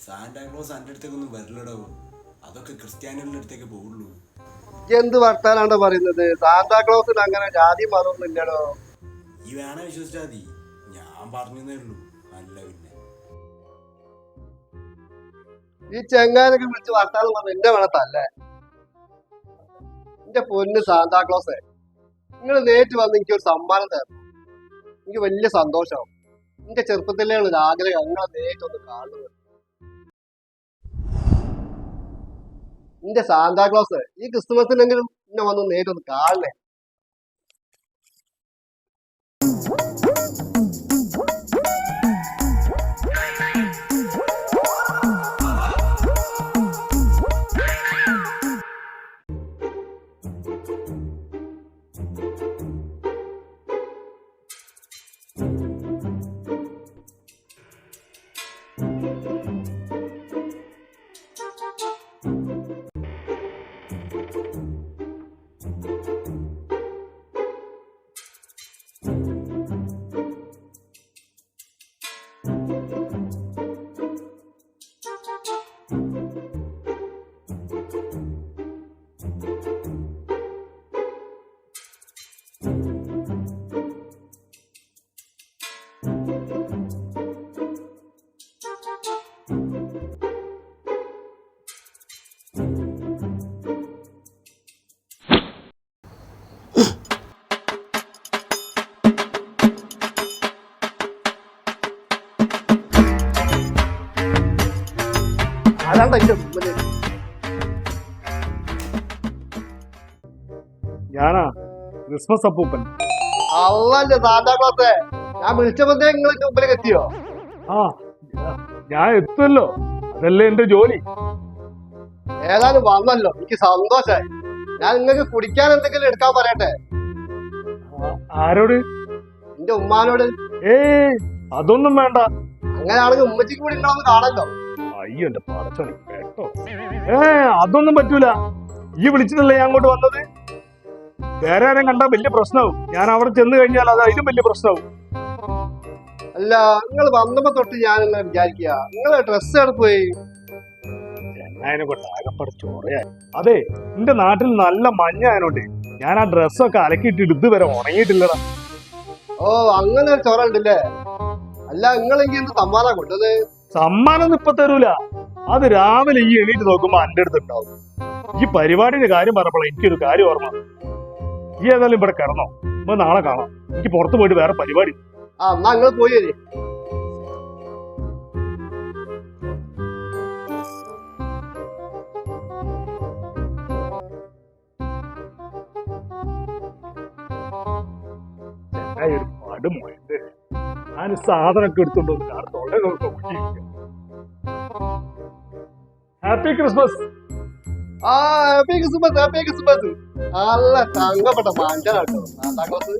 Santa Claus എൻ്റെ അടുത്തേക്കൊന്നും വരില്ലടോ. അതൊക്കെ ക്രിസ്ത്യാനികളുടെ അടുത്തേക്ക് പോവുള്ളൂ. എന്ത് വർത്താനാണ് പറയുന്നത്? സാന്താക്ലോസിന് അങ്ങനെ ജാതി മതമൊന്നും ഇല്ലടോ. ഈ വേണ വിശ്വസിച്ചാ മതി, ഞാൻ പറഞ്ഞേ ഉള്ളൂ. അല്ല പിന്നെ ഈ ചെങ്ങാനൊക്കെ വിളിച്ച് വർത്താനം പറഞ്ഞ എന്റെ വേണത്തല്ലേ? എന്റെ പൊന്ന് സാന്താക്ലോസേ, നിങ്ങൾ നേരിട്ട് വന്ന് എനിക്കൊരു സമ്മാനം തരണം. എനിക്ക് വലിയ സന്തോഷമാവും. എന്റെ ചെറുപ്പത്തിലേ ഉള്ള ഒരു ആഗ്രഹം നിങ്ങളെ നേരിട്ടൊന്ന് കാണുന്നത്. എന്റെ സാന്താക്ലോസ്, ഈ ക്രിസ്തുമസിനെങ്കിലും എന്നെ വന്ന് നേരിട്ടൊന്ന് കാണണേ. അതാണ്ട് എന്റെ മുമ്പില് ഞാനാ ക്രിസ്മസ് അപ്പൂപ്പൻ. അള്ളന്റെ സാന്താക്ലോസേ, ഞാൻ വിളിച്ചപ്പോഴത്തേ നിങ്ങൾ എന്റെ മുമ്പിലേക്ക് എത്തിയോ? ആ ഞാൻ എത്തുമല്ലോ, അതല്ലേ എന്റെ ജോലി. ഏതായാലും വന്നല്ലോ, എനിക്ക് സന്തോഷായി. ഞാൻ നിങ്ങൾക്ക് കുടിക്കാൻ എന്തെങ്കിലും എടുക്കാൻ പറയട്ടെ? ആരോട്? എന്റെ ഉമ്മാനോട്. ഏയ് അതൊന്നും വേണ്ട. അങ്ങനെയാണെങ്കിൽ ഉമ്മച്ചിക്ക് കൂടി നിങ്ങളൊന്ന് കാണല്ലോ. അയ്യോ എന്റെ പടച്ചോനെ കേട്ടോ. അതൊന്നും പറ്റൂല. ഈ വിളിച്ചിട്ടല്ലേ ഞാൻ അങ്ങോട്ട് വന്നത്. വേറെ ആരും കണ്ടാ വലിയ പ്രശ്നമാവും. ഞാൻ അവിടെ ചെന്ന് കഴിഞ്ഞാൽ അത് അതിലും വലിയ പ്രശ്നമാവും. അല്ല, നിങ്ങൾ വന്നപ്പോ തൊട്ട് ഞാൻ ഇങ്ങനെ വിചാരിക്കുക, നിങ്ങളെ ഡ്രസ്സ് എവിടെ പോയി? ചെന്നൈനെ കൊണ്ട് ആകെപ്പാട് ചോറയായി. അതെ, എന്റെ നാട്ടിൽ നല്ല മഞ്ഞ ആയതുകൊണ്ട് ഞാൻ ആ ഡ്രസ്സൊക്കെ അലക്കിയിട്ടിട്ട് ഇതുവരെ ഉണങ്ങിയിട്ടില്ലടാ. ഓ, അങ്ങനെ ഒരു ചൊറ ഉണ്ടല്ലേ? അല്ല, നിങ്ങളെങ്കിൽ എന്ത് സമ്മാനം കൊണ്ടത്? സമ്മാനം ഇപ്പൊ തരൂല. അത് രാവിലെ ഈ എണീറ്റ് നോക്കുമ്പോ എന്റെ അടുത്ത് ഉണ്ടാവും. ഈ പരിപാടിയുടെ കാര്യം പറഞ്ഞപ്പോൾ എനിക്കൊരു കാര്യം ഓർമ്മ. ഈ ഏതായാലും ഇവിടെ കിടന്നോ, നമ്മൾ നാളെ കാണാം. എനിക്ക് പുറത്ത് പോയിട്ട് വേറെ പരിപാടി. ആ, എന്നാ നിങ്ങൾ പോയി വരി. ഒരു പടുമോയുണ്ട്. ഞാൻ സാധനമൊക്കെ എടുത്തോണ്ട് തൊള്ളേ നോക്കാം. Happy Christmas. ആ, ഹാപ്പി ക്രിസ്മസ്, ഹാപ്പി ക്രിസ്മസ്. നല്ല തങ്കപ്പെട്ട മാഞ്ചാട്ടോ സാന്താക്ലോസ്.